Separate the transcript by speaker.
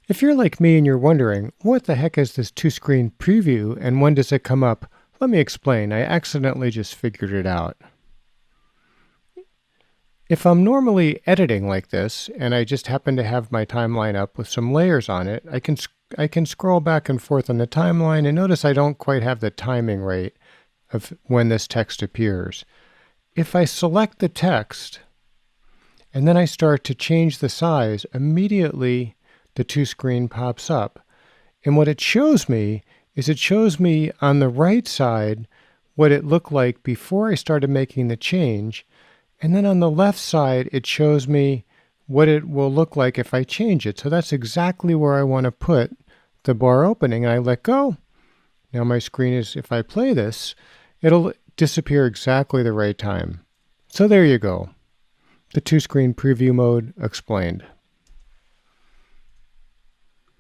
Speaker 1: If you're like me and you're wondering, what the heck is this two-screen preview and when does it come up? Let me explain. I accidentally just figured it out. If I'm normally editing like this and I just happen to have my timeline up with some layers on it, I can scroll back and forth on the timeline and notice I don't quite have the timing right of when this text appears. If I select the text and then I start to change the size, immediately the two-screen pops up. And what it shows me is it shows me on the right side what it looked like before I started making the change. And then on the left side, it shows me what it will look like if I change it. So that's exactly where I want to put the bar opening. And I let go. Now my screen is, if I play this, it'll disappear exactly the right time. So there you go. The two-screen preview mode explained.